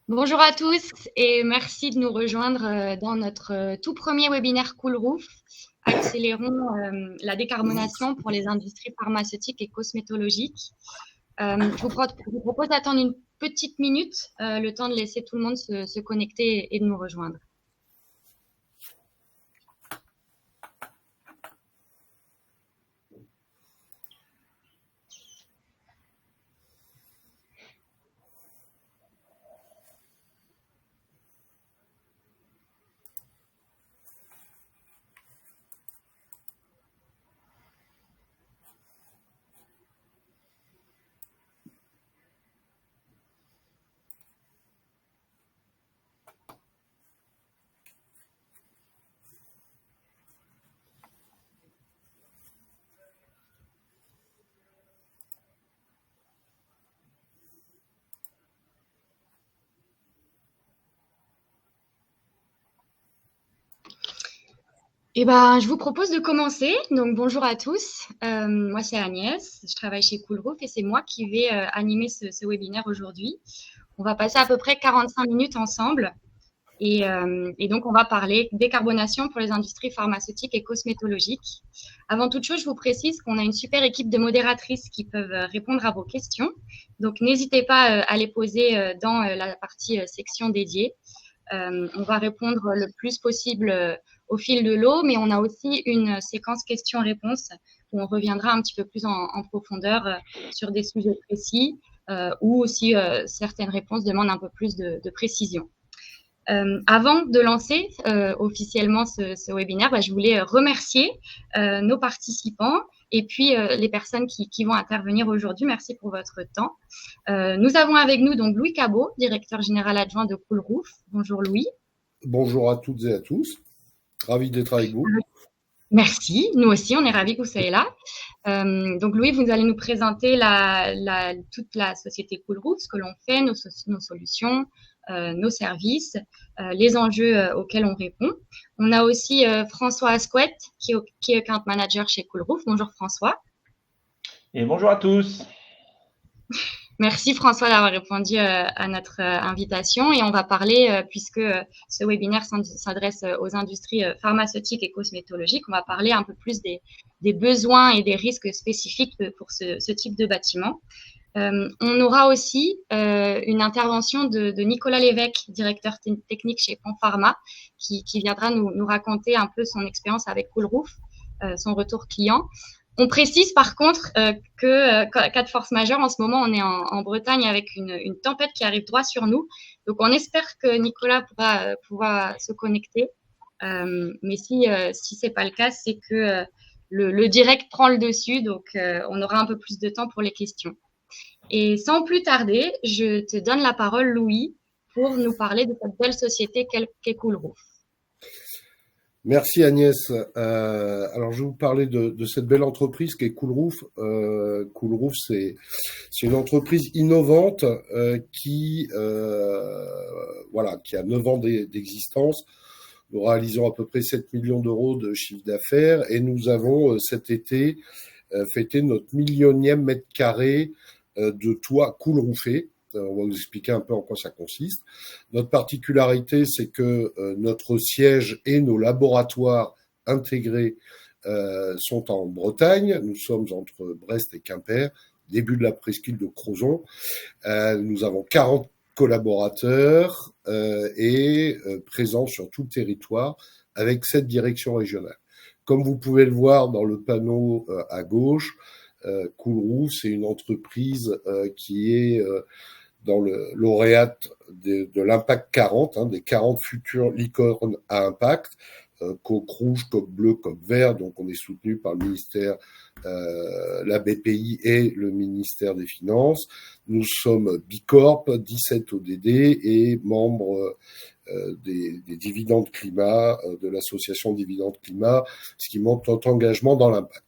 Bonjour à tous et merci de nous rejoindre dans notre tout premier webinaire Coolroof. Accélérons la décarbonation pour les industries pharmaceutiques et cosmétologiques. Je vous propose d'attendre une petite minute, le temps de laisser tout le monde se connecter et de nous rejoindre. Je vous propose de commencer. Donc, bonjour à tous. Moi, c'est Agnès. Je travaille chez Coolroof et c'est moi qui vais animer ce webinaire aujourd'hui. On va passer à peu près 45 minutes ensemble. Et donc, on va parler décarbonation pour les industries pharmaceutiques et cosmétologiques. Avant toute chose, je vous précise qu'on a une super équipe de modératrices qui peuvent répondre à vos questions. Donc, n'hésitez pas à les poser dans la partie section dédiée. On va répondre le plus possible au fil de l'eau, mais on a aussi une séquence questions-réponses où on reviendra un petit peu plus en profondeur sur des sujets précis ou aussi certaines réponses demandent un peu plus de précision. Avant de lancer officiellement ce webinaire, je voulais remercier nos participants et puis les personnes qui vont intervenir aujourd'hui. Merci pour votre temps. Nous avons avec nous donc Louis Cabot, directeur général adjoint de Coolroof. Bonjour Louis. Bonjour à toutes et à tous. Ravi d'être avec vous. Merci, nous aussi, on est ravis que vous soyez là. Donc Louis, vous allez nous présenter toute la société Coolroof, ce que l'on fait, nos solutions, nos services, les enjeux auxquels on répond. On a aussi François Asquette, qui est account manager chez Coolroof. Bonjour François. Et bonjour à tous. Merci François d'avoir répondu à notre invitation et on va parler, puisque ce webinaire s'adresse aux industries pharmaceutiques et cosmétologiques, on va parler un peu plus des besoins et des risques spécifiques pour ce type de bâtiment. On aura aussi une intervention de Nicolas Lévesque, directeur technique chez Panpharma, qui viendra nous raconter un peu son expérience avec Coolroof, son retour client. On précise par contre cas de force majeure, en ce moment, on est en Bretagne avec une tempête qui arrive droit sur nous. Donc, on espère que Nicolas pourra se connecter. Mais si ce n'est pas le cas, c'est que le direct prend le dessus. Donc, on aura un peu plus de temps pour les questions. Et sans plus tarder, je te donne la parole, Louis, pour nous parler de cette belle société qu'est Coolroof. Merci Agnès. Alors je vais vous parler de cette belle entreprise qui est Coolroof. Coolroof, c'est une entreprise innovante qui a 9 ans d'existence. Nous réalisons à peu près 7 millions d'euros de chiffre d'affaires et nous avons cet été fêté notre 1 000e mètre carré de toit Coolroofé. On va vous expliquer un peu en quoi ça consiste. Notre particularité, c'est que notre siège et nos laboratoires intégrés sont en Bretagne. Nous sommes entre Brest et Quimper, début de la presqu'île de Crozon. Nous avons 40 collaborateurs et présents sur tout le territoire avec 7 directions régionales. Comme vous pouvez le voir dans le panneau à gauche, Coolroof, c'est une entreprise qui est dans le lauréate de l'Impact 40, des 40 futures licornes à impact, coque rouge, coque bleue, coque vert. Donc on est soutenu par le ministère, la BPI et le ministère des Finances. Nous sommes Bicorp, 17 ODD et membres des dividendes climat, de l'association Dividendes Climat, ce qui montre notre engagement dans l'impact.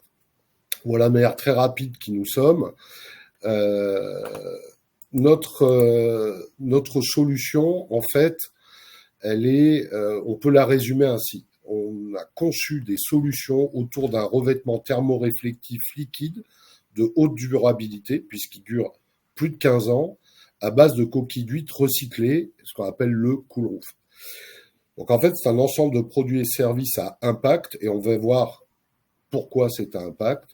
Voilà la manière très rapide qui nous sommes. Notre solution, en fait, on peut la résumer ainsi. On a conçu des solutions autour d'un revêtement thermoréflectif liquide de haute durabilité, puisqu'il dure plus de 15 ans, à base de coquilles d'huîtres recyclées, ce qu'on appelle le cool roof. Donc en fait, c'est un ensemble de produits et services à impact, et on va voir pourquoi c'est un impact,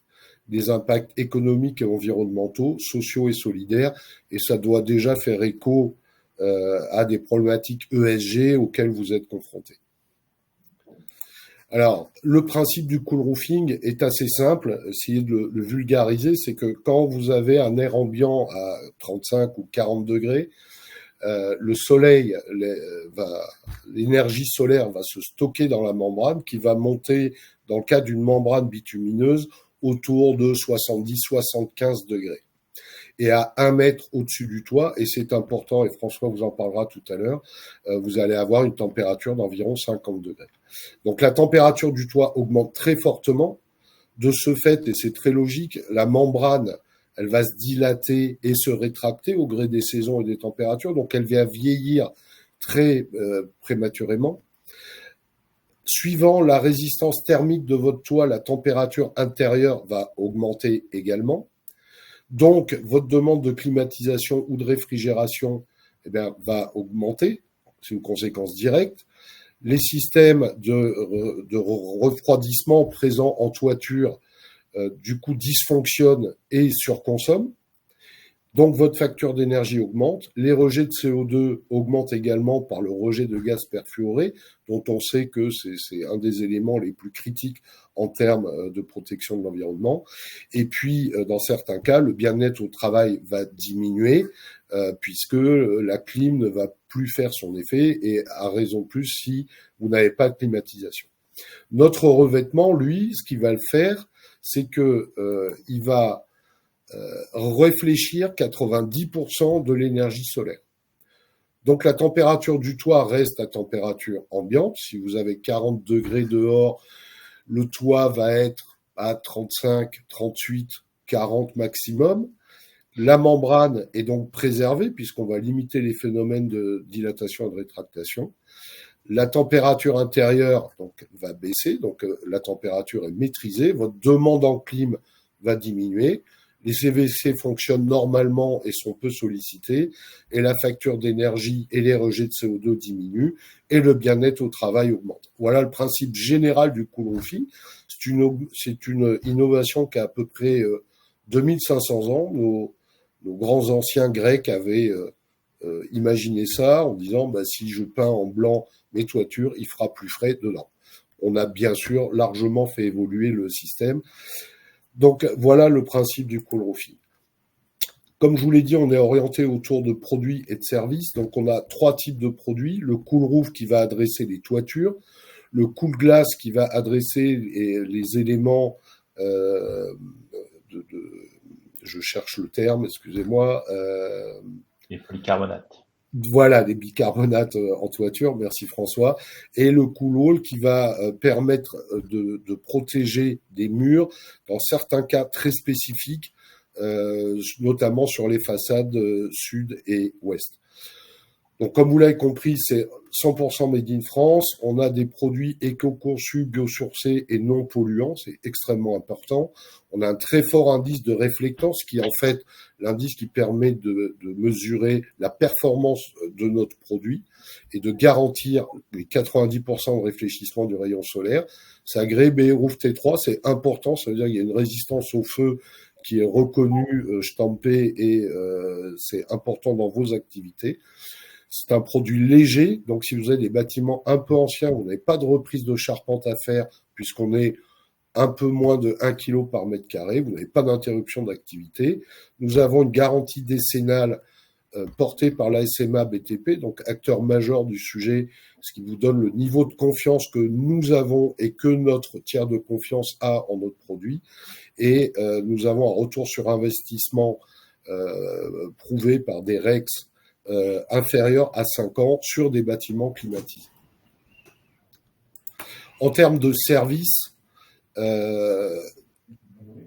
des impacts économiques et environnementaux, sociaux et solidaires, et ça doit déjà faire écho à des problématiques ESG auxquelles vous êtes confrontés. Alors, le principe du cool roofing est assez simple. Essayer de le vulgariser, c'est que quand vous avez un air ambiant à 35 ou 40 degrés, le soleil, l'énergie solaire va se stocker dans la membrane, qui va monter, dans le cas d'une membrane bitumineuse, autour de 70-75 degrés. Et à 1 mètre au-dessus du toit, et c'est important, et François vous en parlera tout à l'heure, vous allez avoir une température d'environ 50 degrés. Donc la température du toit augmente très fortement. De ce fait, et c'est très logique, la membrane, elle va se dilater et se rétracter au gré des saisons et des températures, donc elle va vieillir très prématurément. Suivant la résistance thermique de votre toit, la température intérieure va augmenter également. Donc, votre demande de climatisation ou de réfrigération va augmenter, c'est une conséquence directe. Les systèmes de refroidissement présents en toiture, du coup, dysfonctionnent et surconsomment. Donc, votre facture d'énergie augmente. Les rejets de CO2 augmentent également par le rejet de gaz perfluoré, dont on sait que c'est un des éléments les plus critiques en termes de protection de l'environnement. Et puis, dans certains cas, le bien-être au travail va diminuer, puisque la clim ne va plus faire son effet, et à raison de plus si vous n'avez pas de climatisation. Notre revêtement, lui, ce qu'il va le faire, c'est que il va réfléchir 90% de l'énergie solaire. Donc la température du toit reste à température ambiante. Si vous avez 40 degrés dehors, le toit va être à 35, 38, 40 maximum. La membrane est donc préservée puisqu'on va limiter les phénomènes de dilatation et de rétractation. La température intérieure donc, va baisser, donc la température est maîtrisée. Votre demande en clim va diminuer. Les CVC fonctionnent normalement et sont peu sollicités, et la facture d'énergie et les rejets de CO2 diminuent, et le bien-être au travail augmente. Voilà le principe général du cool roofing. C'est une innovation qui a à peu près 2500 ans. Nos grands anciens grecs avaient imaginé ça en disant si je peins en blanc mes toitures, il fera plus frais dedans. On a bien sûr largement fait évoluer le système. Donc voilà le principe du cool roofing. Comme je vous l'ai dit, on est orienté autour de produits et de services. Donc on a 3 types de produits. Le cool roof qui va adresser les toitures, le cool glass qui va adresser les éléments je cherche le terme, excusez-moi. Les polycarbonates. Voilà, les bicarbonates en toiture, merci François. Et le cool wall qui va permettre de protéger des murs dans certains cas très spécifiques, notamment sur les façades sud et ouest. Donc comme vous l'avez compris, c'est 100% made in France. On a des produits éco-conçus, biosourcés et non polluants, c'est extrêmement important. On a un très fort indice de réflectance qui est en fait l'indice qui permet de mesurer la performance de notre produit et de garantir les 90% de réfléchissement du rayon solaire. C'est agréé BE Roof T3, c'est important, ça veut dire qu'il y a une résistance au feu qui est reconnue, stampée, et c'est important dans vos activités. C'est un produit léger, donc si vous avez des bâtiments un peu anciens, vous n'avez pas de reprise de charpente à faire, puisqu'on est un peu moins de 1 kg par mètre carré, vous n'avez pas d'interruption d'activité. Nous avons une garantie décennale portée par la SMA BTP, donc acteur majeur du sujet, ce qui vous donne le niveau de confiance que nous avons et que notre tiers de confiance a en notre produit. Et nous avons un retour sur investissement prouvé par des REX inférieur à 5 ans sur des bâtiments climatisés. En termes de services,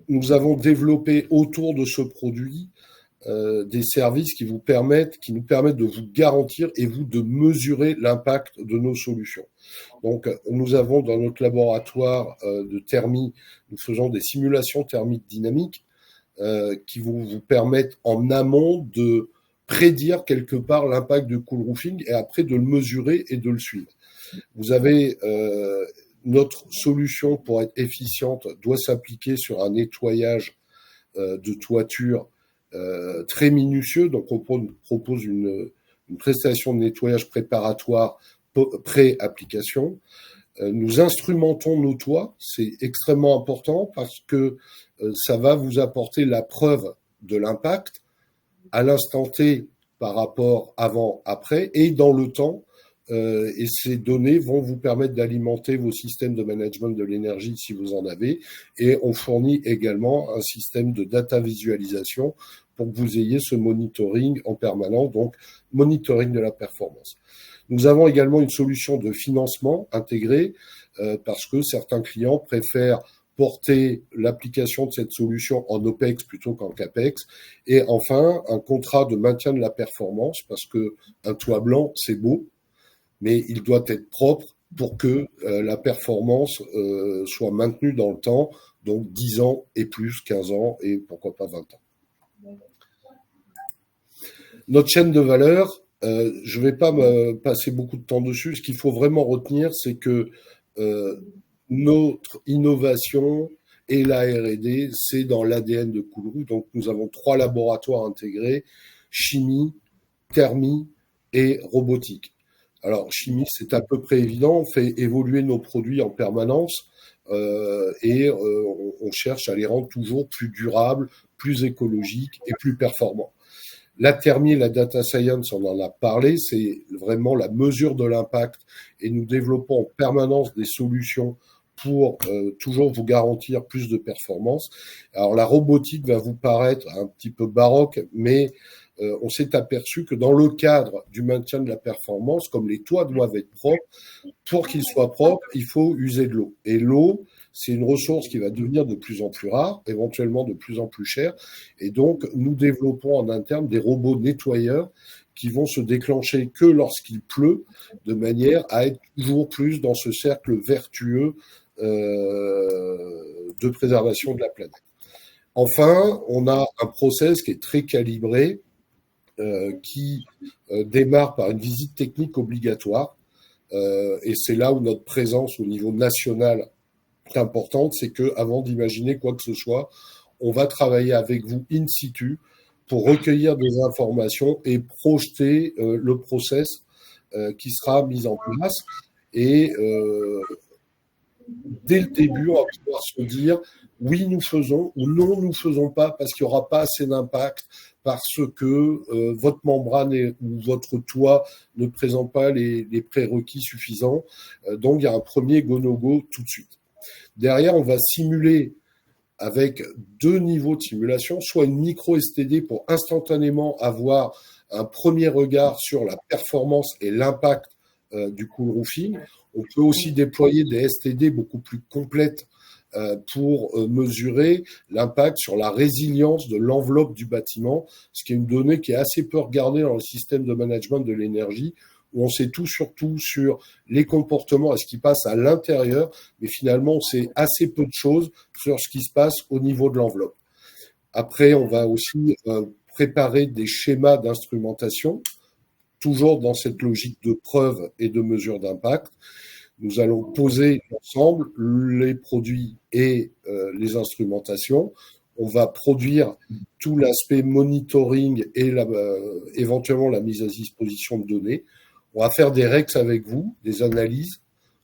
nous avons développé autour de ce produit des services qui nous permettent de vous garantir et vous de mesurer l'impact de nos solutions. Donc, nous avons dans notre laboratoire de thermie, nous faisons des simulations thermiques dynamiques qui vont vous permettre en amont de prédire quelque part l'impact de cool roofing et après de le mesurer et de le suivre. Vous avez notre solution pour être efficiente doit s'appliquer sur un nettoyage de toiture très minutieux. Donc on propose une prestation de nettoyage préparatoire pré-application. Nous instrumentons nos toits, c'est extrêmement important parce que ça va vous apporter la preuve de l'impact à l'instant T par rapport avant, après et dans le temps. Et ces données vont vous permettre d'alimenter vos systèmes de management de l'énergie si vous en avez. Et on fournit également un système de data visualisation pour que vous ayez ce monitoring en permanence, donc monitoring de la performance. Nous avons également une solution de financement intégrée parce que certains clients préfèrent porter l'application de cette solution en OPEX plutôt qu'en CAPEX. Et enfin, un contrat de maintien de la performance parce que un toit blanc, c'est beau, mais il doit être propre pour que la performance soit maintenue dans le temps, donc 10 ans et plus, 15 ans et pourquoi pas 20 ans. Notre chaîne de valeur, je ne vais pas me passer beaucoup de temps dessus. Ce qu'il faut vraiment retenir, c'est que notre innovation et la R&D, c'est dans l'ADN de Cool Roof. Donc nous avons 3 laboratoires intégrés, chimie, thermie et robotique. Alors, chimie, c'est à peu près évident. On fait évoluer nos produits en permanence et on cherche à les rendre toujours plus durables, plus écologiques et plus performants. La thermie et la data science, on en a parlé, c'est vraiment la mesure de l'impact et nous développons en permanence des solutions pour toujours vous garantir plus de performance. Alors, la robotique va vous paraître un petit peu baroque, mais on s'est aperçu que dans le cadre du maintien de la performance, comme les toits doivent être propres, pour qu'ils soient propres, il faut user de l'eau. Et l'eau, c'est une ressource qui va devenir de plus en plus rare, éventuellement de plus en plus chère. Et donc, nous développons en interne des robots nettoyeurs qui vont se déclencher que lorsqu'il pleut, de manière à être toujours plus dans ce cercle vertueux de préservation de la planète. Enfin, on a un process qui est très calibré, qui démarre par une visite technique obligatoire. Et c'est là où notre présence au niveau national est importante, c'est qu'avant d'imaginer quoi que ce soit, on va travailler avec vous in situ pour recueillir des informations et projeter le process qui sera mis en place. Et dès le début, on va pouvoir se dire oui, nous faisons ou non, nous ne faisons pas parce qu'il n'y aura pas assez d'impact, parce que votre membrane ou votre toit ne présente pas les prérequis suffisants. Donc, il y a un premier go-no-go tout de suite. Derrière, on va simuler avec 2 niveaux de simulation, soit une micro-STD pour instantanément avoir un premier regard sur la performance et l'impact du cool roofing. On peut aussi déployer des STD beaucoup plus complètes pour mesurer l'impact sur la résilience de l'enveloppe du bâtiment, ce qui est une donnée qui est assez peu regardée dans le système de management de l'énergie, où on sait tout surtout sur les comportements et ce qui passe à l'intérieur, mais finalement on sait assez peu de choses sur ce qui se passe au niveau de l'enveloppe. Après, on va aussi préparer des schémas d'instrumentation, toujours dans cette logique de preuve et de mesure d'impact. Nous allons poser ensemble les produits et les instrumentations. On va produire tout l'aspect monitoring et éventuellement la mise à disposition de données. On va faire des REX avec vous, des analyses.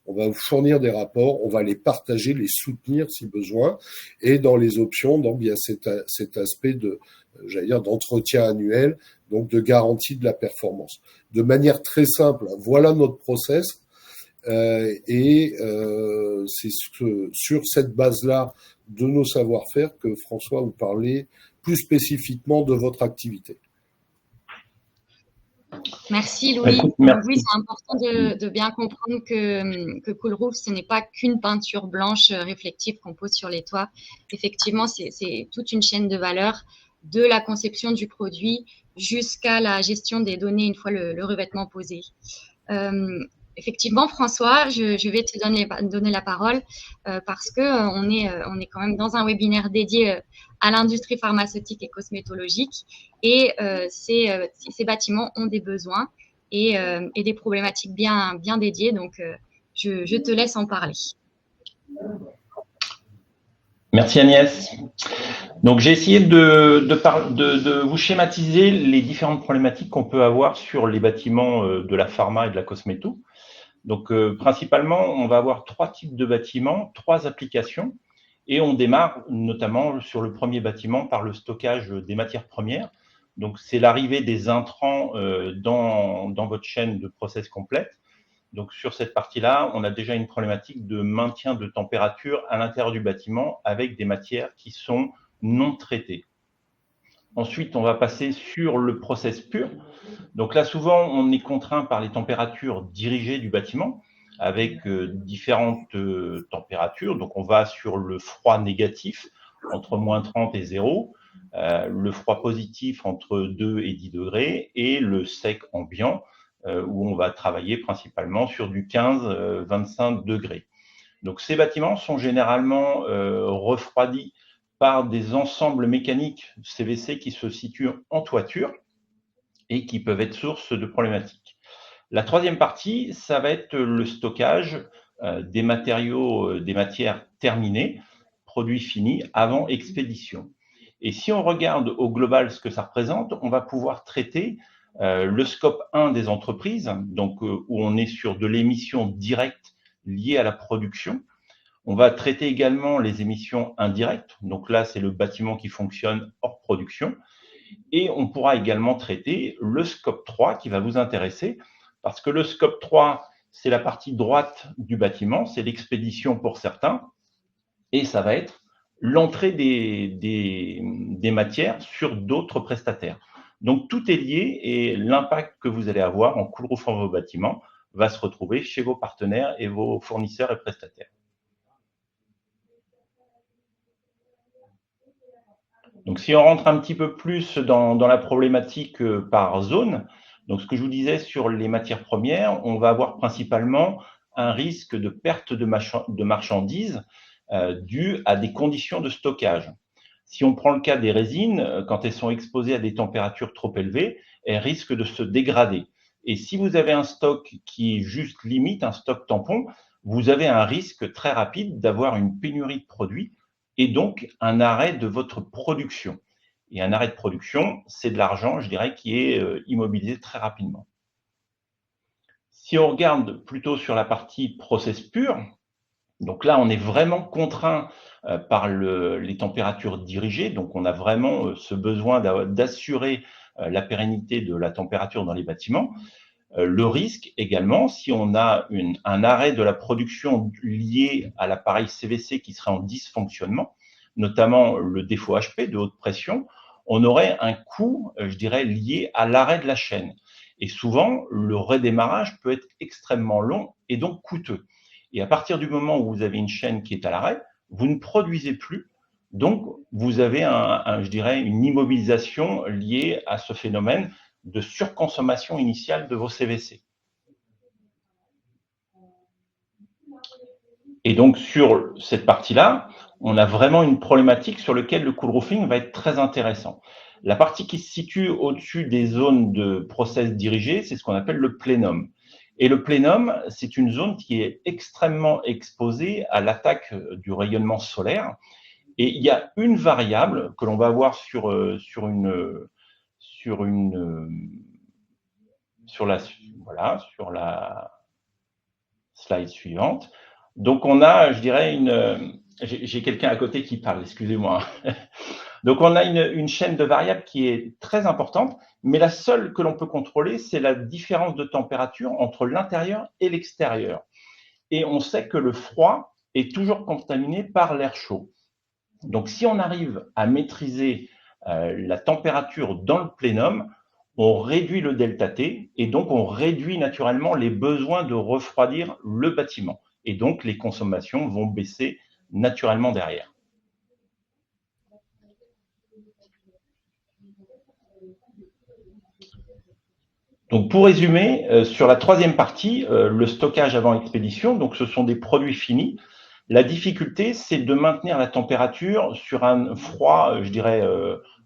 On va vous fournir des rapports. On va les partager, les soutenir si besoin. Et dans les options, donc, il y a cet aspect d'entretien annuel, donc de garantie de la performance. De manière très simple, voilà notre process. C'est sur cette base-là de nos savoir-faire que François vous parlait plus spécifiquement de votre activité. Merci Louis. Merci. Oui, c'est important de bien comprendre que Cool Roof, ce n'est pas qu'une peinture blanche réflective qu'on pose sur les toits. Effectivement, c'est toute une chaîne de valeur de la conception du produit jusqu'à la gestion des données une fois le revêtement posé. effectivement, François, je vais te donner la parole parce que on est quand même dans un webinaire dédié à l'industrie pharmaceutique et cosmétologique et ces bâtiments ont des besoins et des problématiques bien dédiées. Donc, je te laisse en parler. Merci Agnès. Donc j'ai essayé de vous schématiser les différentes problématiques qu'on peut avoir sur les bâtiments de la pharma et de la cosméto. Donc principalement, on va avoir 3 types de bâtiments, 3 applications, et on démarre notamment sur le premier bâtiment par le stockage des matières premières. Donc c'est l'arrivée des intrants dans votre chaîne de process complète. Donc sur cette partie-là, on a déjà une problématique de maintien de température à l'intérieur du bâtiment avec des matières qui sont non traitées. Ensuite, on va passer sur le process pur. Donc là, souvent, on est contraint par les températures dirigées du bâtiment avec différentes températures. Donc on va sur le froid négatif entre moins 30 et 0, le froid positif entre 2 et 10 degrés et le sec ambiant où on va travailler principalement sur du 15-25 degrés. Donc ces bâtiments sont généralement refroidis par des ensembles mécaniques CVC qui se situent en toiture et qui peuvent être source de problématiques. La troisième partie, ça va être le stockage des matériaux, des matières terminées, produits finis, avant expédition. Et si on regarde au global ce que ça représente, on va pouvoir traiter le scope 1 des entreprises, donc où on est sur de l'émission directe liée à la production. On va traiter également les émissions indirectes, donc là c'est le bâtiment qui fonctionne hors production. Et on pourra également traiter le scope 3 qui va vous intéresser, parce que le scope 3, c'est la partie droite du bâtiment, c'est l'expédition pour certains, et ça va être l'entrée des matières sur d'autres prestataires. Donc tout est lié et l'impact que vous allez avoir en coolroof dans vos bâtiments va se retrouver chez vos partenaires et vos fournisseurs et prestataires. Donc si on rentre un petit peu plus dans la problématique par zone, donc ce que je vous disais sur les matières premières, on va avoir principalement un risque de perte de marchandises dû à des conditions de stockage. Si on prend le cas des résines, quand elles sont exposées à des températures trop élevées, elles risquent de se dégrader. Et si vous avez un stock qui est juste limite, un stock tampon, vous avez un risque très rapide d'avoir une pénurie de produits et donc un arrêt de votre production. Et un arrêt de production, c'est de l'argent, je dirais, qui est immobilisé très rapidement. Si on regarde plutôt sur la partie process pur, donc là, on est vraiment contraint par les températures dirigées, donc on a vraiment ce besoin d'assurer la pérennité de la température dans les bâtiments. Le risque également, si on a un arrêt de la production lié à l'appareil CVC qui serait en dysfonctionnement, notamment le défaut HP de haute pression, on aurait un coût, je dirais, lié à l'arrêt de la chaîne. Et souvent, le redémarrage peut être extrêmement long et donc coûteux. Et à partir du moment où vous avez une chaîne qui est à l'arrêt, vous ne produisez plus, donc vous avez je dirais, une immobilisation liée à ce phénomène de surconsommation initiale de vos CVC. Et donc sur cette partie-là, on a vraiment une problématique sur laquelle le coolroofing va être très intéressant. La partie qui se situe au-dessus des zones de process dirigés, c'est ce qu'on appelle le plénum. Et le plénum, c'est une zone qui est extrêmement exposée à l'attaque du rayonnement solaire. Et il y a une variable que l'on va avoir sur la slide suivante. Donc, on a, je dirais, j'ai quelqu'un à côté qui parle, excusez-moi. Donc, on a une chaîne de variables qui est très importante, mais la seule que l'on peut contrôler, c'est la différence de température entre l'intérieur et l'extérieur. Et on sait que le froid est toujours contaminé par l'air chaud. Donc, si on arrive à maîtriser la température dans le plénum, on réduit le delta T et donc on réduit naturellement les besoins de refroidir le bâtiment. Et donc, les consommations vont baisser naturellement derrière. Donc, pour résumer, sur la troisième partie, le stockage avant expédition, donc ce sont des produits finis. La difficulté, c'est de maintenir la température sur un froid, je dirais,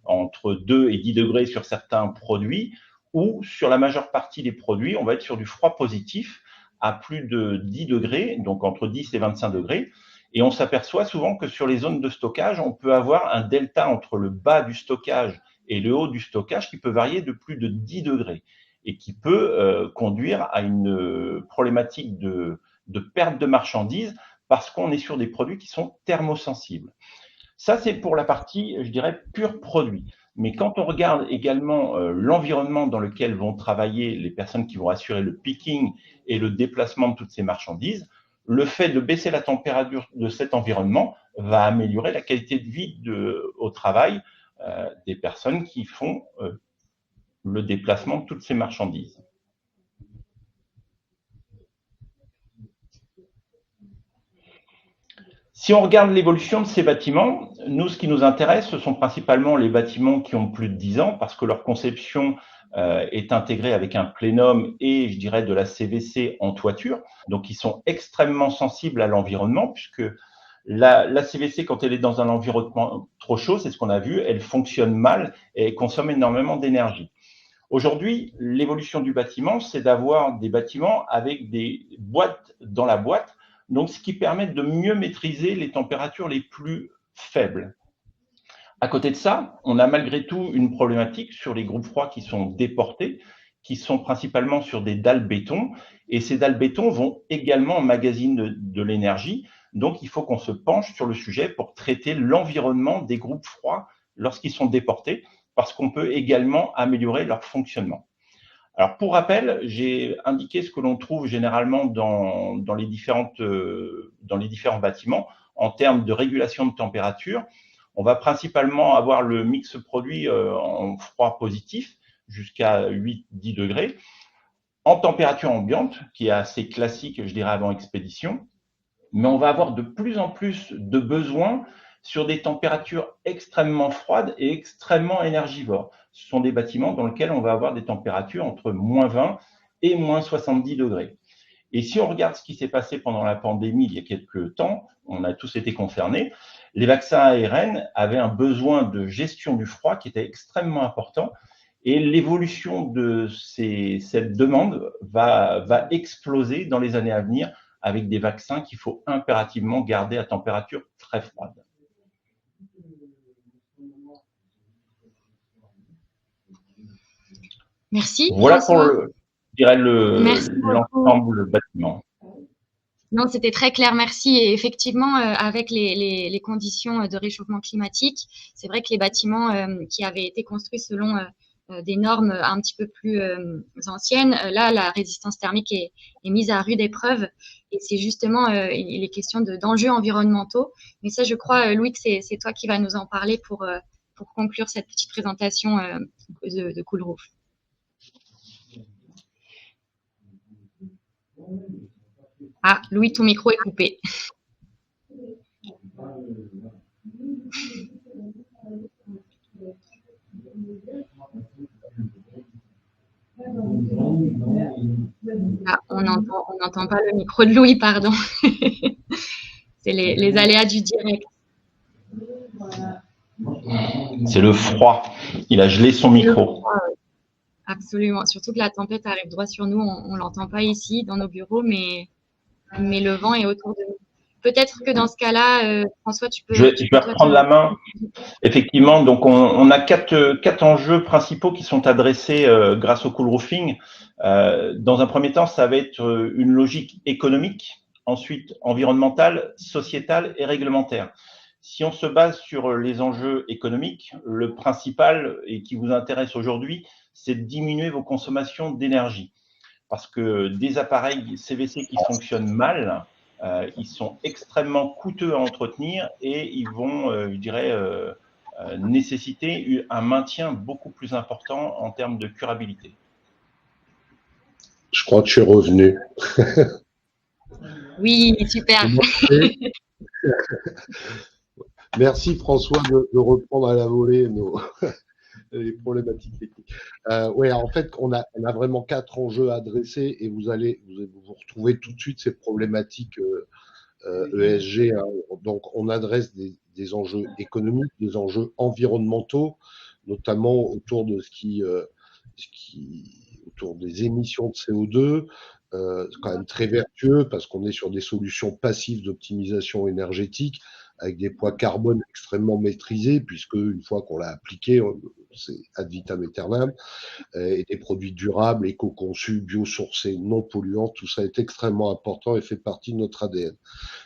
entre 2 et 10 degrés sur certains produits, ou sur la majeure partie des produits, on va être sur du froid positif à plus de 10 degrés, donc entre 10 et 25 degrés. Et on s'aperçoit souvent que sur les zones de stockage, on peut avoir un delta entre le bas du stockage et le haut du stockage qui peut varier de plus de 10 degrés et qui peut conduire à une problématique de perte de marchandises parce qu'on est sur des produits qui sont thermosensibles. Ça, c'est pour la partie, je dirais, pur produit. Mais quand on regarde également l'environnement dans lequel vont travailler les personnes qui vont assurer le picking et le déplacement de toutes ces marchandises, le fait de baisser la température de cet environnement va améliorer la qualité de vie au travail des personnes qui font le déplacement de toutes ces marchandises. Si on regarde l'évolution de ces bâtiments, nous, ce qui nous intéresse, ce sont principalement les bâtiments qui ont plus de 10 ans parce que leur conception est intégrée avec un plénum et, je dirais, de la CVC en toiture. Donc, ils sont extrêmement sensibles à l'environnement puisque la CVC, quand elle est dans un environnement trop chaud, c'est ce qu'on a vu, elle fonctionne mal et elle consomme énormément d'énergie. Aujourd'hui, l'évolution du bâtiment, c'est d'avoir des bâtiments avec des boîtes dans la boîte, donc ce qui permet de mieux maîtriser les températures les plus faibles. À côté de ça, on a malgré tout une problématique sur les groupes froids qui sont déportés, qui sont principalement sur des dalles béton, et ces dalles béton vont également emmagasiner de l'énergie, donc il faut qu'on se penche sur le sujet pour traiter l'environnement des groupes froids lorsqu'ils sont déportés, parce qu'on peut également améliorer leur fonctionnement. Alors, pour rappel, j'ai indiqué ce que l'on trouve généralement dans les différents bâtiments en termes de régulation de température. On va principalement avoir le mix produit en froid positif jusqu'à 8-10 degrés, en température ambiante, qui est assez classique, je dirais, avant expédition. Mais on va avoir de plus en plus de besoins sur des températures extrêmement froides et extrêmement énergivores. Ce sont des bâtiments dans lesquels on va avoir des températures entre moins 20 et moins 70 degrés. Et si on regarde ce qui s'est passé pendant la pandémie il y a quelques temps, on a tous été concernés, les vaccins ARN avaient un besoin de gestion du froid qui était extrêmement important et l'évolution de cette demande va exploser dans les années à venir avec des vaccins qu'il faut impérativement garder à température très froide. Merci. Voilà pour l'ensemble du bâtiment. Non, c'était très clair, merci. Et effectivement, avec les conditions de réchauffement climatique, c'est vrai que les bâtiments qui avaient été construits selon des normes un petit peu plus anciennes, là, la résistance thermique est mise à rude épreuve. Et c'est justement les questions d'enjeux environnementaux. Mais ça, je crois, Louis, que c'est toi qui vas nous en parler pour conclure cette petite présentation de Coolroof. Ah, Louis, ton micro est coupé. Ah, on n'entend pas le micro de Louis, pardon. C'est les aléas du direct. C'est le froid. Il a gelé son micro. Absolument. Surtout que la tempête arrive droit sur nous. On ne l'entend pas ici, dans nos bureaux, mais le vent est autour de nous. Peut-être que dans ce cas-là, François, tu peux… Je vais reprendre la main. Effectivement, donc on a quatre enjeux principaux qui sont adressés grâce au Coolroofing. Dans un premier temps, ça va être une logique économique, ensuite environnementale, sociétale et réglementaire. Si on se base sur les enjeux économiques, le principal et qui vous intéresse aujourd'hui, c'est de diminuer vos consommations d'énergie. Parce que des appareils CVC qui fonctionnent mal, ils sont extrêmement coûteux à entretenir et ils vont, je dirais, nécessiter un maintien beaucoup plus important en termes de curabilité. Je crois que je suis revenu. Oui, super. Merci François de reprendre à la volée les problématiques techniques. Ouais, en fait, on a vraiment 4 enjeux à adresser et vous allez vous retrouver tout de suite ces problématiques ESG. Hein. Donc, on adresse des enjeux économiques, des enjeux environnementaux, notamment autour de autour des émissions de CO2. C'est quand même très vertueux parce qu'on est sur des solutions passives d'optimisation énergétique avec des poids carbone extrêmement maîtrisés, puisque une fois qu'on l'a appliqué, c'est ad vitam aeternam, et des produits durables, éco-conçus, biosourcés, non polluants, tout ça est extrêmement important et fait partie de notre ADN.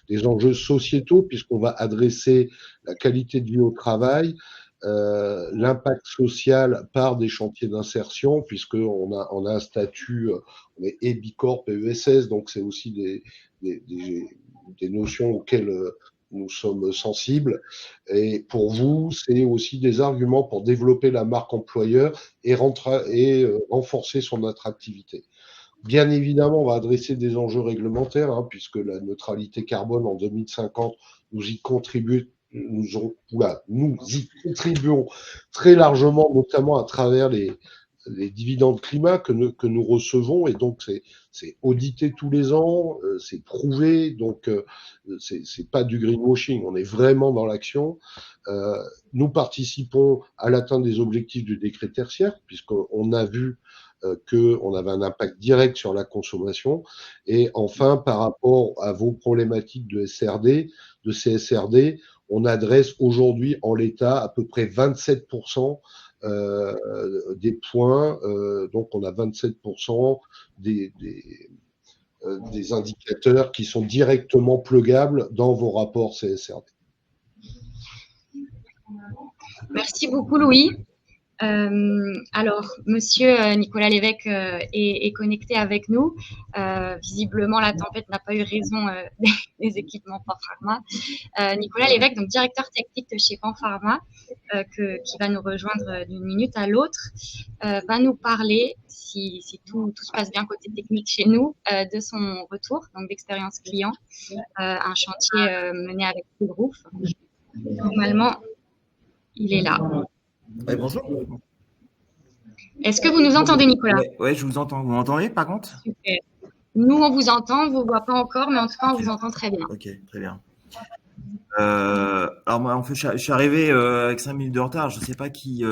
Des enjeux sociétaux, puisqu'on va adresser la qualité de vie au travail, l'impact social par des chantiers d'insertion, puisqu'on a un statut, on est et Bicorp et ESS, donc c'est aussi des notions auxquelles nous sommes sensibles. Et pour vous, c'est aussi des arguments pour développer la marque employeur et renforcer son attractivité. Bien évidemment, on va adresser des enjeux réglementaires, hein, puisque la neutralité carbone en 2050, nous y contribuons très largement, notamment à travers les dividendes climat que nous recevons, et donc c'est audité tous les ans, c'est prouvé, donc c'est pas du greenwashing, on est vraiment dans l'action. Nous participons à l'atteinte des objectifs du décret tertiaire, puisqu'on a vu qu'on avait un impact direct sur la consommation. Et enfin, par rapport à vos problématiques de CSRD, on adresse aujourd'hui en l'état à peu près 27% des points. Donc, on a 27% des indicateurs qui sont directement plugables dans vos rapports CSRD. Merci beaucoup, Louis. Alors, Monsieur Nicolas Lévesque est connecté avec nous. Visiblement, la tempête n'a pas eu raison des équipements Panpharma. Nicolas Lévesque, donc directeur technique de chez Panpharma, qui va nous rejoindre d'une minute à l'autre, va nous parler, si tout se passe bien côté technique chez nous, de son retour, donc d'expérience client, un chantier mené avec Coolroof. Normalement, il est là. Ouais, bonjour. Est-ce que vous nous entendez, Nicolas? Oui, je vous entends. Vous m'entendez par contre? Super. Nous, on vous entend, on ne vous voit pas encore, mais en tout cas, on vous entend très bien. Ok, très bien. Alors moi, en fait, je suis arrivé avec 5 minutes de retard. Je ne sais pas qui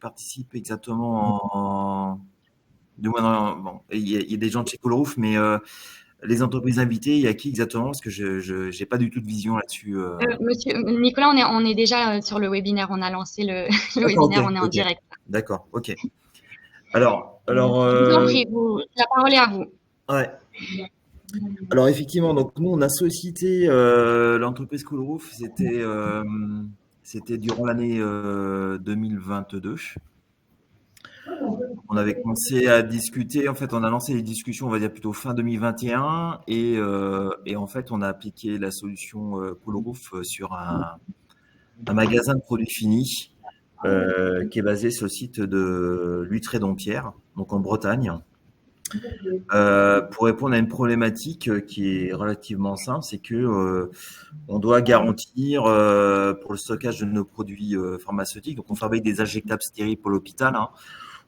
participe exactement bon, il y a des gens de chez Coolroof, mais les entreprises invitées, il y a qui exactement? Parce que je n'ai pas du tout de vision là-dessus. Monsieur Nicolas, on est déjà sur le webinaire. On a lancé le webinaire, on est en direct. D'accord, ok. Alors, je vous en prie, la parole est à vous. Ouais. Alors effectivement, donc nous on a sollicité l'entreprise Coolroof, c'était durant l'année 2022. On avait commencé à discuter, en fait on a lancé les discussions, on va dire plutôt fin 2021 et en fait on a appliqué la solution Coolroof sur un magasin de produits finis qui est basé sur le site de Luttré-Dompierre, donc en Bretagne. Pour répondre à une problématique qui est relativement simple, c'est que on doit garantir pour le stockage de nos produits pharmaceutiques, donc on fabrique des injectables stériles pour l'hôpital, hein,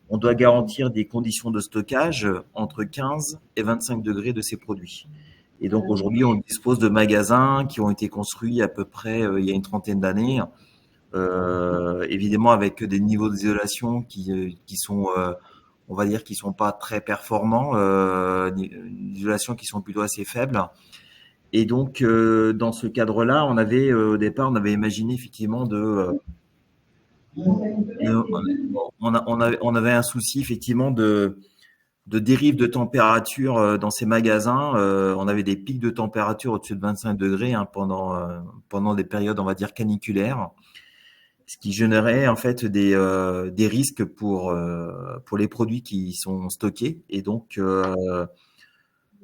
on doit garantir des conditions de stockage entre 15 et 25 degrés de ces produits. Et donc aujourd'hui, on dispose de magasins qui ont été construits à peu près il y a une trentaine d'années, évidemment avec des niveaux d'isolation qui sont on va dire qu'ils sont pas très performants, d'isolation qui sont plutôt assez faibles. Et donc, dans ce cadre-là, on avait au départ, on avait imaginé effectivement on avait un souci effectivement de dérive de température dans ces magasins. On avait des pics de température au-dessus de 25 degrés hein, pendant des périodes, on va dire caniculaires. Ce qui générait en fait des risques pour les produits qui sont stockés. Et donc,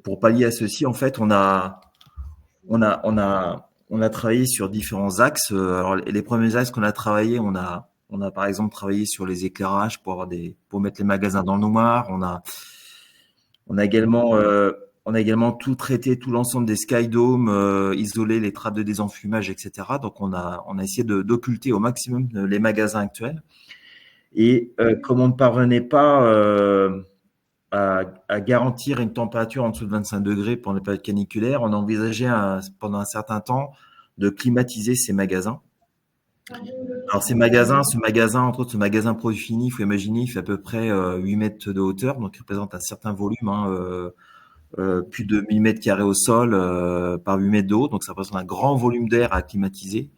pour pallier à ceci, en fait, on a travaillé sur différents axes. Alors, les premiers axes qu'on a travaillé, on a par exemple travaillé sur les éclairages pour mettre les magasins dans le noir. On a également tout traité, tout l'ensemble des skydomes, isolé les trappes de désenfumage, etc. Donc, on a essayé d'occulter au maximum les magasins actuels. Et comme on ne parvenait pas à garantir une température en dessous de 25 degrés pendant les périodes caniculaires, on a envisagé pendant un certain temps de climatiser ces magasins. Alors ce magasin, entre autres, ce magasin produit fini, il faut imaginer, il fait à peu près 8 mètres de hauteur, donc il représente un certain volume, plus de 1000 mètres carrés au sol par 8 mètres de haut, donc ça représente un grand volume d'air à climatiser.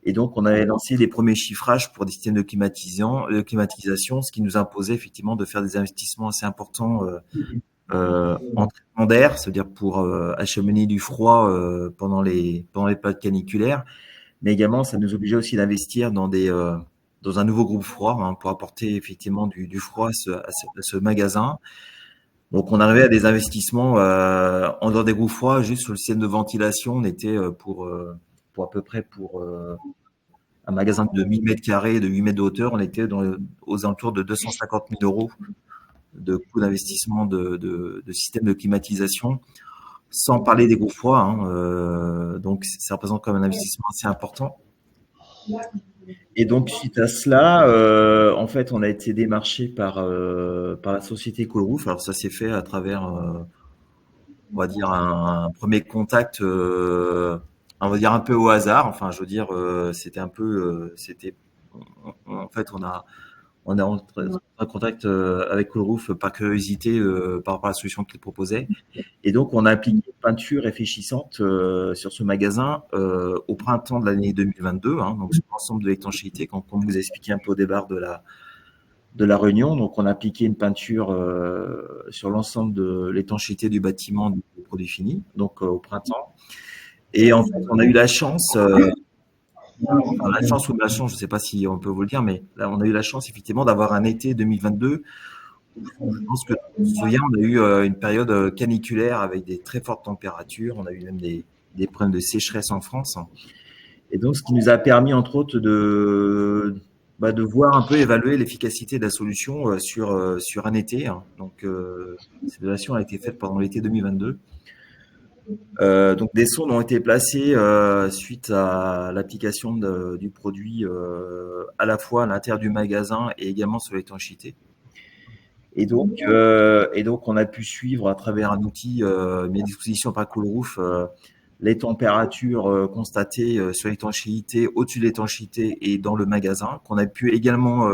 Et donc, on avait lancé les premiers chiffrages pour des systèmes de climatisation, ce qui nous imposait effectivement de faire des investissements assez importants en traitement d'air, c'est-à-dire pour acheminer du froid pendant les périodes caniculaires, mais également ça nous obligeait aussi d'investir dans un nouveau groupe froid pour apporter effectivement du froid à ce magasin. Donc, on arrivait à des investissements en dehors des groupes froids, juste sur le système de ventilation, on était pour à peu près un magasin de 1000 mètres carrés, de 8 mètres de hauteur, on était aux alentours de 250 000 euros de coût d'investissement de système de climatisation, sans parler des groupes froids. Donc, ça représente quand même un investissement assez important. Et donc, suite à cela, en fait, on a été démarché par la société Coolroof. Alors, ça s'est fait à travers, on va dire, un premier contact, on va dire un peu au hasard. Enfin, je veux dire, c'était un peu, en fait, on est en contact avec Coolroof par curiosité par rapport à la solution qu'ils proposaient. Et donc, on a appliqué une peinture réfléchissante sur ce magasin au printemps de l'année 2022, donc sur l'ensemble de l'étanchéité, comme vous expliqué un peu au départ de la réunion. Donc, on a appliqué une peinture sur l'ensemble de l'étanchéité du bâtiment du produit fini, donc au printemps. Et en fait, on a eu la chance, la chance ou malchance, je ne sais pas si on peut vous le dire, mais là, on a eu la chance effectivement d'avoir un été 2022. Je pense que, je me souviens, on a eu une période caniculaire avec des très fortes températures. On a eu même des problèmes de sécheresse en France. Et donc, ce qui nous a permis, entre autres, de voir un peu évaluer l'efficacité de la solution sur un été. Donc, cette évaluation a été faite pendant l'été 2022. Donc des sondes ont été placées suite à l'application du produit à la fois à l'intérieur du magasin et également sur l'étanchéité. Et donc on a pu suivre à travers un outil mis à disposition par Coolroof les températures constatées sur l'étanchéité, au-dessus de l'étanchéité et dans le magasin, qu'on a pu également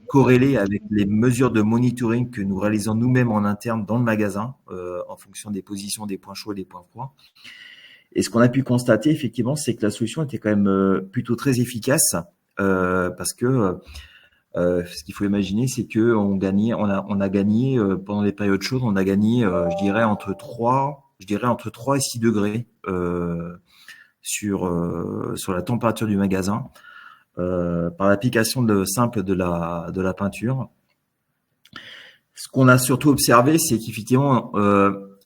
corrélé avec les mesures de monitoring que nous réalisons nous-mêmes en interne dans le magasin en fonction des positions des points chauds et des points froids. Et ce qu'on a pu constater effectivement, c'est que la solution était quand même plutôt très efficace parce que ce qu'il faut imaginer, c'est que on a gagné pendant les périodes chaudes, on a gagné, je dirais entre 3 et 6 degrés sur la température du magasin. Par l'application simple de la peinture. Ce qu'on a surtout observé, c'est qu'effectivement,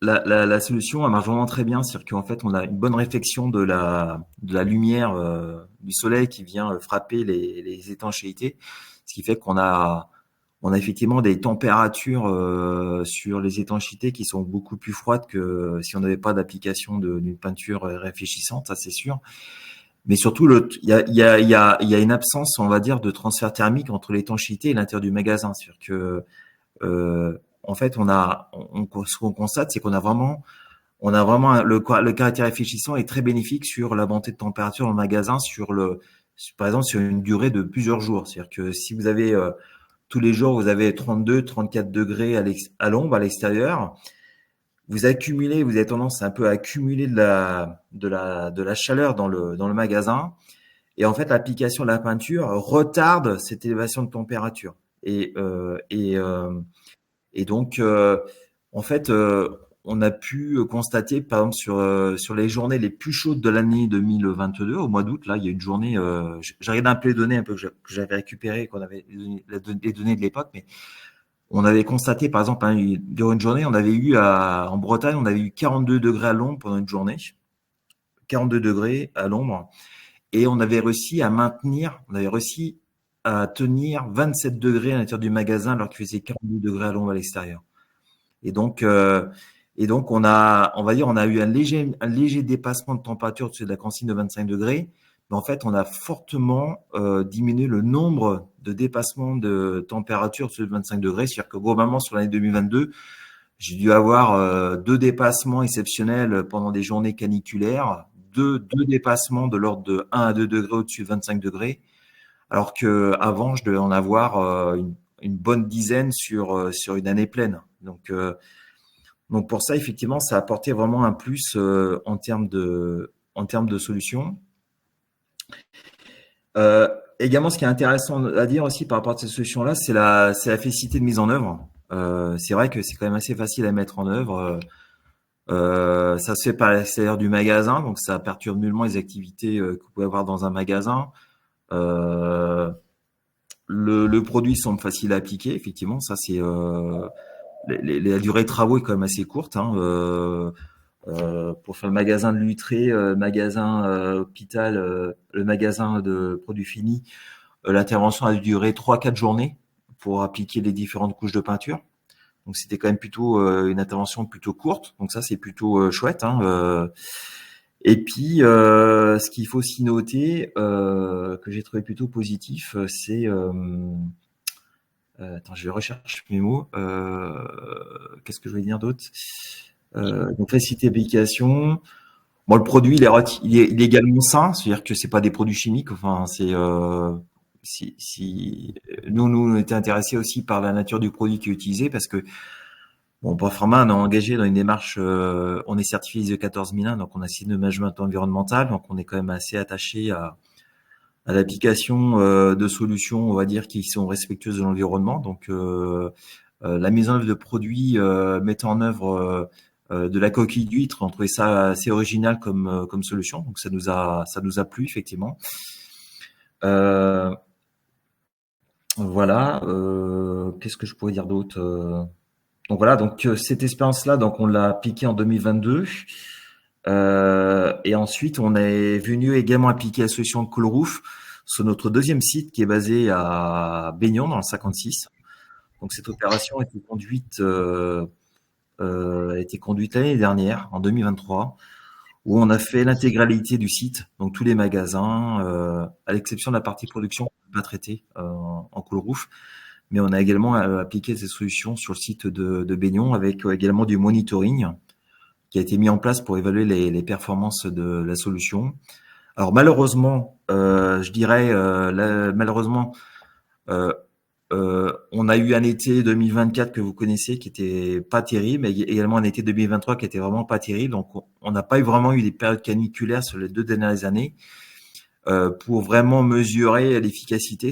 la solution elle marche vraiment très bien. C'est-à-dire qu'en fait, on a une bonne réflexion de la lumière du soleil qui vient frapper les étanchéités, ce qui fait qu'on a effectivement des températures sur les étanchéités qui sont beaucoup plus froides que si on n'avait pas d'application d'une peinture réfléchissante, ça c'est sûr. Mais surtout, il y a une absence, on va dire, de transfert thermique entre l'étanchéité et l'intérieur du magasin. C'est-à-dire que, en fait, ce qu'on constate, c'est qu'on a vraiment le caractère réfléchissant est très bénéfique sur la montée de température dans le magasin, par exemple, sur une durée de plusieurs jours. C'est-à-dire que si vous avez tous les jours, vous avez 32, 34 degrés à l'ombre, à l'extérieur. Vous avez tendance un peu à accumuler de la chaleur dans le magasin. Et en fait, l'application de la peinture retarde cette élévation de température. Et donc, en fait, on a pu constater, par exemple, sur les journées les plus chaudes de l'année 2022, au mois d'août, là, il y a une journée, j'ai regardé un peu les données que j'avais récupérées, qu'on avait les données de l'époque, mais on avait constaté, par exemple, durant une journée, on avait eu en Bretagne, on avait eu 42 degrés à l'ombre pendant une journée, 42 degrés à l'ombre, et on avait réussi à tenir 27 degrés à l'intérieur du magasin alors qu'il faisait 42 degrés à l'ombre à l'extérieur. Et donc on a eu un léger dépassement de température au-dessus de la consigne de 25 degrés, mais en fait, on a fortement diminué le nombre de dépassements de température de 25 degrés. C'est-à-dire que globalement, sur l'année 2022, j'ai dû avoir 2 dépassements exceptionnels pendant des journées caniculaires, deux dépassements de l'ordre de 1 à 2 degrés au-dessus de 25 degrés, alors qu'avant, je devais en avoir une bonne dizaine sur une année pleine. Donc pour ça, effectivement, ça a apporté vraiment un plus en termes de solutions. Également, ce qui est intéressant à dire aussi par rapport à cette solution-là, c'est la facilité de mise en œuvre. C'est vrai que c'est quand même assez facile à mettre en œuvre. Ça se fait par l'extérieur du magasin, donc ça perturbe nullement les activités que vous pouvez avoir dans un magasin. Le produit semble facile à appliquer, effectivement. Ça, c'est la durée de travaux est quand même assez courte. Pour faire le magasin de Luttré, magasin hôpital, le magasin de produits finis, l'intervention a duré 3-4 journées pour appliquer les différentes couches de peinture. Donc c'était quand même plutôt une intervention plutôt courte. Donc ça c'est plutôt chouette. Et puis ce qu'il faut aussi noter, que j'ai trouvé plutôt positif, c'est attends, je recherche mes mots. Qu'est-ce que je voulais dire d'autre? Donc facilité d'application. Bon, le produit, il est également sain, c'est-à-dire que c'est pas des produits chimiques. Enfin, c'est si nous on était intéressés aussi par la nature du produit qui est utilisé, parce que bon, pour Pharma, on est engagé dans une démarche, on est certifié ISO 14001, donc on a signé de management environnemental, donc on est quand même assez attaché à l'application de solutions, on va dire, qui sont respectueuses de l'environnement. Donc la mise en œuvre de produits mettant en œuvre de la coquille d'huître, on trouvait ça assez original comme solution, donc ça nous a plu effectivement. Voilà. Qu'est-ce que je pourrais dire d'autre? Donc voilà. Donc cette expérience-là, donc on l'a appliquée en 2022. Et ensuite, on est venu également appliquer la solution de Coolroof sur notre deuxième site qui est basé à Baignan dans le 56. Donc cette opération a été conduite l'année dernière, en 2023, où on a fait l'intégralité du site, donc tous les magasins, à l'exception de la partie production qu'on n'a pas traitée en Coolroof. Mais on a également appliqué ces solutions sur le site de Baignan avec également du monitoring qui a été mis en place pour évaluer les performances de la solution. Alors malheureusement, je dirais malheureusement, on a eu un été 2024 que vous connaissez qui était pas terrible, mais également un été 2023 qui était vraiment pas terrible. Donc on n'a pas vraiment eu des périodes caniculaires sur les 2 dernières années pour vraiment mesurer l'efficacité.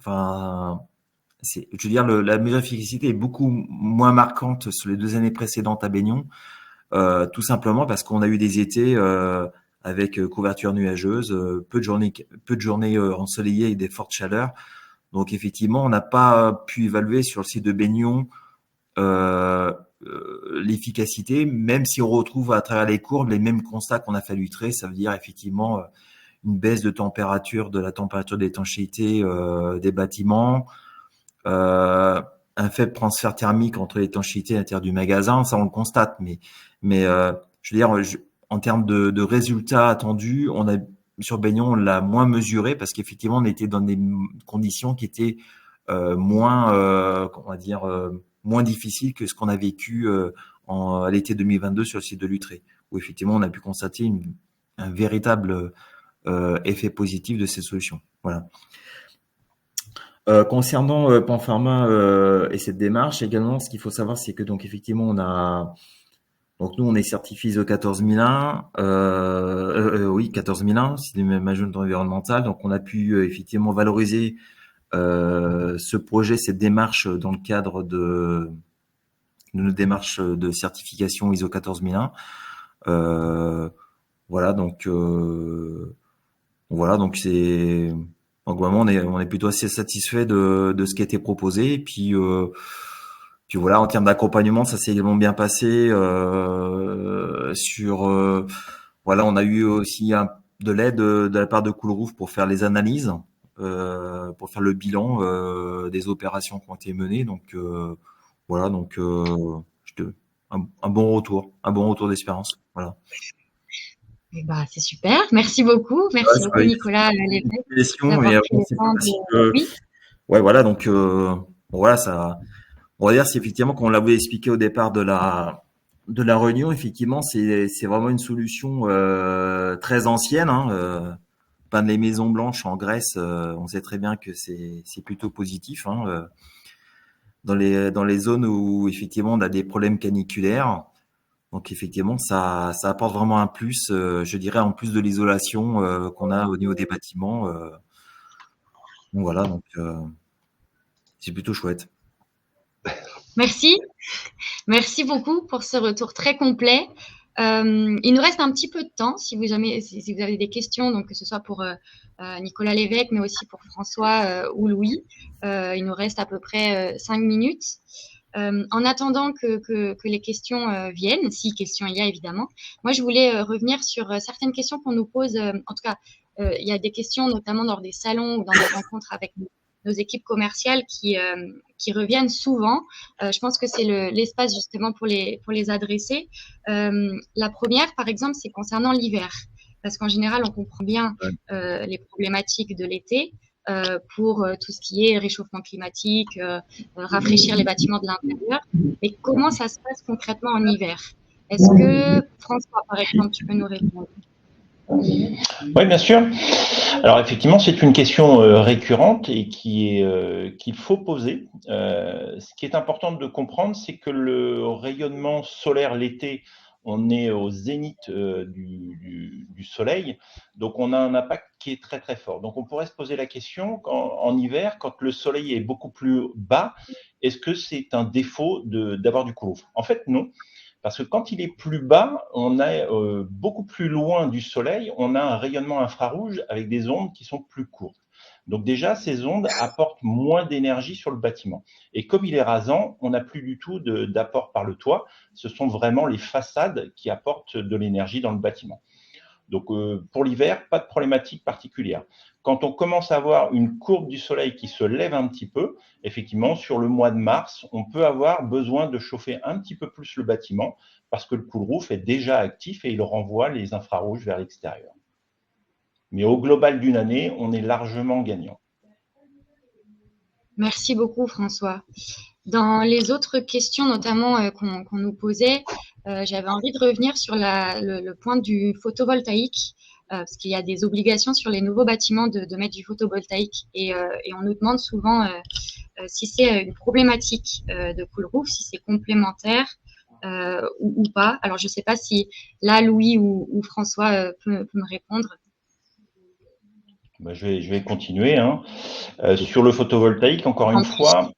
Je veux dire, la mesure d'efficacité est beaucoup moins marquante sur les 2 années précédentes à Baignan. Tout simplement parce qu'on a eu des étés avec couverture nuageuse, peu de journées ensoleillées et des fortes chaleurs. Donc effectivement, on n'a pas pu évaluer sur le site de Baignan l'efficacité, même si on retrouve à travers les courbes les mêmes constats qu'on a fait à Luttré. Ça veut dire effectivement une baisse de température, de la température d'étanchéité des bâtiments, un faible transfert thermique entre l'étanchéité et l'intérieur du magasin, ça on le constate, mais je veux dire, en termes de résultats attendus, on a sur Baignan, on l'a moins mesuré parce qu'effectivement on était dans des conditions qui étaient moins, on va dire, moins difficiles que ce qu'on a vécu à l'été 2022 sur le site de Luttré, où effectivement on a pu constater un véritable effet positif de ces solutions. Voilà. Concernant Panpharma et cette démarche également, ce qu'il faut savoir, c'est que donc effectivement donc nous on est certifié ISO 14001, oui 14001, c'est du management environnemental, donc on a pu effectivement valoriser ce projet, cette démarche dans le cadre de nos démarches de certification ISO 14001. Voilà donc c'est donc vraiment, on est plutôt assez satisfait de ce qui a été proposé. Et puis voilà, en termes d'accompagnement, ça s'est également bien passé. Voilà, on a eu aussi de l'aide de la part de Coolroof pour faire les analyses, pour faire le bilan des opérations qui ont été menées. Donc voilà, donc un bon retour d'expérience. Voilà. Eh ben, c'est super. Merci beaucoup. Ouais, Merci beaucoup, Nicolas Lévesque, question, d'avoir mais pris le c'est pas temps facile. de… Oui, Ouais, voilà, donc bon, voilà, ça. On va dire, c'est effectivement, comme on l'avait expliqué au départ de la réunion, effectivement, c'est vraiment une solution très ancienne. Hein, peindre les maisons blanches en Grèce, on sait très bien que c'est plutôt positif. Hein, dans les zones où effectivement on a des problèmes caniculaires. Donc effectivement, ça apporte vraiment un plus, je dirais, en plus de l'isolation qu'on a au niveau des bâtiments. Donc voilà, donc c'est plutôt chouette. merci. Merci beaucoup pour ce retour très complet. Il nous reste un petit peu de temps si vous avez des questions, donc que ce soit pour Nicolas Lévesque, mais aussi pour François ou Louis. Il nous reste à peu près 5 minutes. En attendant que les questions viennent, si questions il y a évidemment, moi je voulais revenir sur certaines questions qu'on nous pose. En tout cas, il y a des questions notamment dans des salons ou dans des rencontres avec nos équipes commerciales qui reviennent souvent. Je pense que c'est l'espace justement pour les adresser. La première, par exemple, c'est concernant l'hiver. Parce qu'en général, on comprend bien les problématiques de l'été pour tout ce qui est réchauffement climatique, rafraîchir les bâtiments de l'intérieur. Mais comment ça se passe concrètement en hiver? Est-ce que, François, par exemple, tu peux nous répondre? Oui, bien sûr. Alors effectivement, c'est une question récurrente et qu'il faut poser. Ce qui est important de comprendre, c'est que le rayonnement solaire l'été, on est au zénith du soleil, donc on a un impact qui est très très fort. Donc on pourrait se poser la question en hiver, quand le soleil est beaucoup plus bas, est-ce que c'est un défaut d'avoir du couvre-feu? En fait, non. Parce que quand il est plus bas, on est beaucoup plus loin du soleil, on a un rayonnement infrarouge avec des ondes qui sont plus courtes. Donc déjà, ces ondes apportent moins d'énergie sur le bâtiment. Et comme il est rasant, on n'a plus du tout d'apport par le toit. Ce sont vraiment les façades qui apportent de l'énergie dans le bâtiment. Donc pour l'hiver, pas de problématique particulière. Quand on commence à avoir une courbe du soleil qui se lève un petit peu, effectivement, sur le mois de mars, on peut avoir besoin de chauffer un petit peu plus le bâtiment parce que le cool roof est déjà actif et il renvoie les infrarouges vers l'extérieur. Mais au global d'une année, on est largement gagnant. Merci beaucoup, François. Dans les autres questions, notamment qu'on nous posait, j'avais envie de revenir sur le point du photovoltaïque, parce qu'il y a des obligations sur les nouveaux bâtiments de mettre du photovoltaïque. Et on nous demande souvent si c'est une problématique de cool roof, si c'est complémentaire ou pas. Alors, je ne sais pas si là, Louis ou François peut me répondre. Je vais continuer. Hein. Sur le photovoltaïque, encore une fois,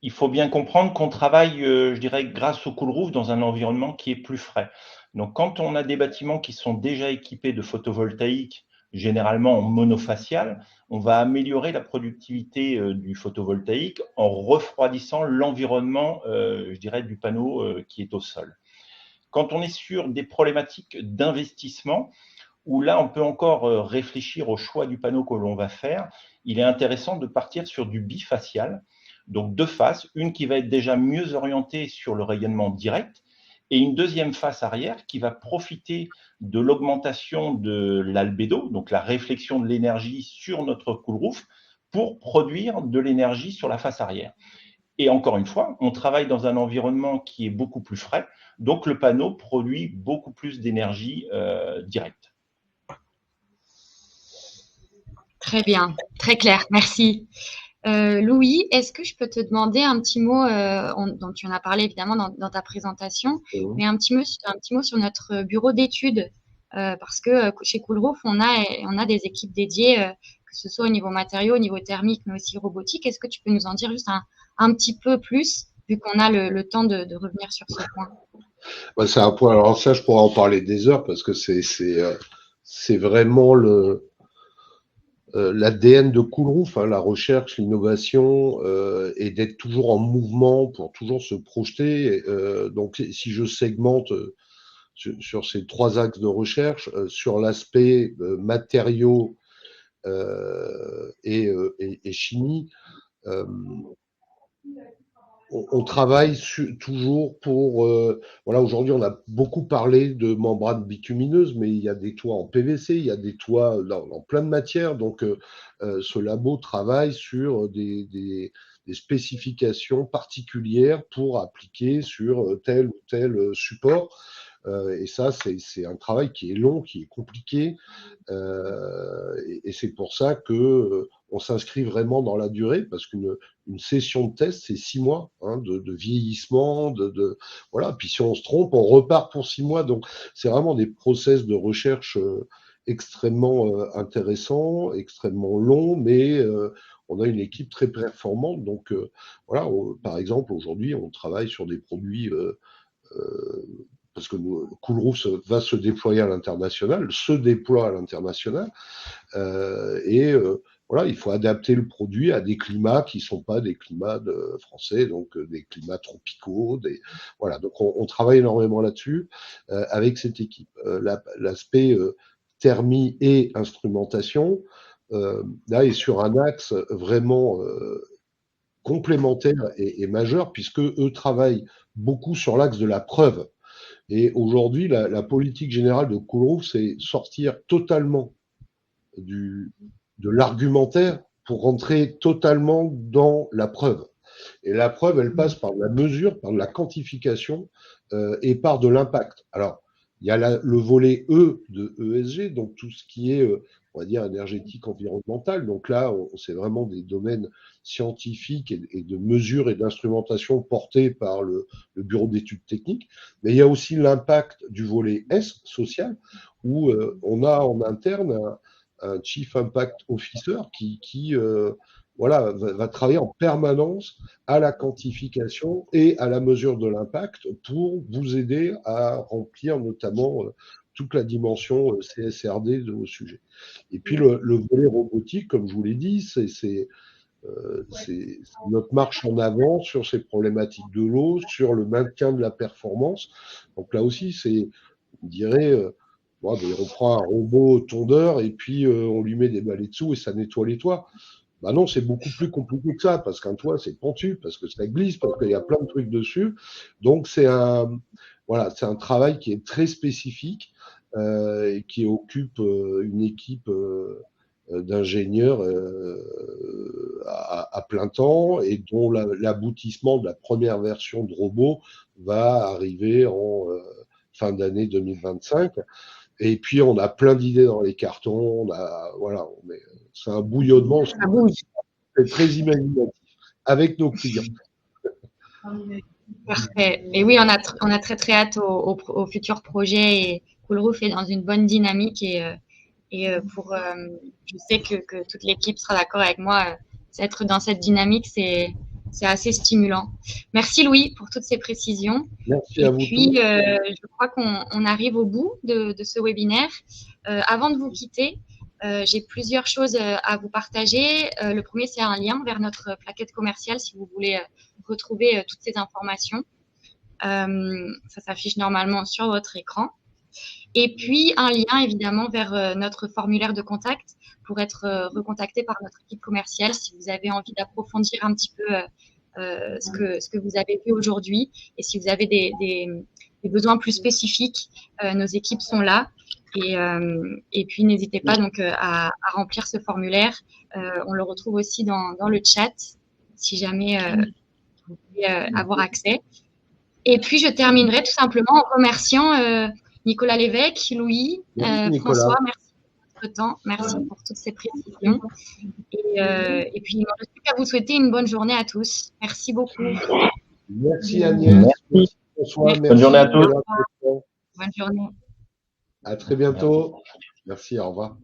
il faut bien comprendre qu'on travaille, je dirais, grâce au cool roof dans un environnement qui est plus frais. Donc, quand on a des bâtiments qui sont déjà équipés de photovoltaïque, généralement en monofacial, on va améliorer la productivité du photovoltaïque en refroidissant l'environnement, je dirais, du panneau qui est au sol. Quand on est sur des problématiques d'investissement, où là, on peut encore réfléchir au choix du panneau que l'on va faire, il est intéressant de partir sur du bifacial, donc deux faces, une qui va être déjà mieux orientée sur le rayonnement direct et une deuxième face arrière qui va profiter de l'augmentation de l'albédo, donc la réflexion de l'énergie sur notre cool roof, pour produire de l'énergie sur la face arrière. Et encore une fois, on travaille dans un environnement qui est beaucoup plus frais, donc le panneau produit beaucoup plus d'énergie directe. Très bien, très clair, merci. Louis, est-ce que je peux te demander un petit mot, dont tu en as parlé évidemment dans ta présentation, mais un petit mot sur notre bureau d'études, parce que chez Cool Roof, on a des équipes dédiées, que ce soit au niveau matériaux, au niveau thermique, mais aussi robotique. Est-ce que tu peux nous en dire juste un petit peu plus, vu qu'on a le temps de revenir sur ce point? Ouais, c'est un point. Alors ça, je pourrais en parler des heures parce que c'est vraiment l'ADN de Cool Roof, hein, la recherche, l'innovation, et d'être toujours en mouvement pour toujours se projeter. Donc, si je segmente sur ces trois axes de recherche, sur l'aspect matériaux et chimie, on travaille toujours pour. Voilà, aujourd'hui, on a beaucoup parlé de membranes bitumineuses, mais il y a des toits en PVC, il y a des toits dans plein de matières. Donc, ce labo travaille sur des spécifications particulières pour appliquer sur tel ou tel support. Et ça, c'est un travail qui est long, qui est compliqué. Et c'est pour ça que on s'inscrit vraiment dans la durée, parce qu'une session de test, c'est 6 mois de vieillissement, voilà. Puis si on se trompe, on repart pour 6 mois. Donc, c'est vraiment des process de recherche extrêmement intéressants, extrêmement longs, mais on a une équipe très performante. Donc, voilà, par exemple, aujourd'hui, on travaille sur des produits parce que Coolroof va se déployer à l'international, se déploie à l'international, voilà, il faut adapter le produit à des climats qui ne sont pas des climats français, donc des climats tropicaux. Voilà, donc on travaille énormément là-dessus avec cette équipe. L'aspect thermie et instrumentation, là, est sur un axe vraiment complémentaire et majeur, puisque eux travaillent beaucoup sur l'axe de la preuve. Et aujourd'hui, la politique générale de Coolroof, c'est sortir totalement de l'argumentaire pour rentrer totalement dans la preuve. Et la preuve, elle passe par la mesure, par la quantification et par de l'impact. Alors, il y a le volet E de ESG, donc tout ce qui est, on va dire, énergétique, environnemental. Donc là, c'est vraiment des domaines scientifiques et de mesure et d'instrumentation portés par le bureau d'études techniques. Mais il y a aussi l'impact du volet S, social, où on a en interne un Chief Impact Officer qui voilà, va travailler en permanence à la quantification et à la mesure de l'impact pour vous aider à remplir notamment toute la dimension CSRD de vos sujets. Et puis le volet robotique, comme je vous l'ai dit, c'est notre marche en avant sur ces problématiques de l'eau, sur le maintien de la performance. Donc là aussi, c'est, on dirait, on prend un robot tondeur et puis on lui met des balais dessous et ça nettoie les toits. Bah non, c'est beaucoup plus compliqué que ça, parce qu'un toit, c'est pentu, parce que ça glisse, parce qu'il y a plein de trucs dessus. Donc, voilà, c'est un travail qui est très spécifique et qui occupe une équipe d'ingénieurs à plein temps et dont l'aboutissement de la première version de robot va arriver en fin d'année 2025. Et puis, on a plein d'idées dans les cartons. Voilà, c'est un bouillonnement. C'est très imaginatif avec nos clients. Parfait. Et oui, on a très très hâte au futur projet et Coolroof est dans une bonne dynamique et je sais que toute l'équipe sera d'accord avec moi. Être dans cette dynamique, c'est assez stimulant. Merci Louis pour toutes ces précisions. Merci à vous. Et puis, je crois qu'on arrive au bout de ce webinaire. Avant de vous quitter, j'ai plusieurs choses à vous partager. Le premier, c'est un lien vers notre plaquette commerciale si vous voulez retrouver toutes ces informations. Ça s'affiche normalement sur votre écran. Et puis, un lien évidemment vers notre formulaire de contact pour être recontacté par notre équipe commerciale si vous avez envie d'approfondir un petit peu ce que vous avez vu aujourd'hui. Et si vous avez des besoins plus spécifiques, nos équipes sont là. Et puis, n'hésitez pas donc à remplir ce formulaire. On le retrouve aussi dans le chat, si jamais vous voulez avoir accès. Et puis, je terminerai tout simplement en remerciant Nicolas Lévesque, Louis, François, merci pour votre temps, merci pour toutes ces précisions. Et puis, il ne me reste plus qu'à vous souhaiter une bonne journée à tous. Merci beaucoup. Merci Agnès. Merci. François, bonne journée à tous. Bonne journée. À très bientôt. Merci, au revoir.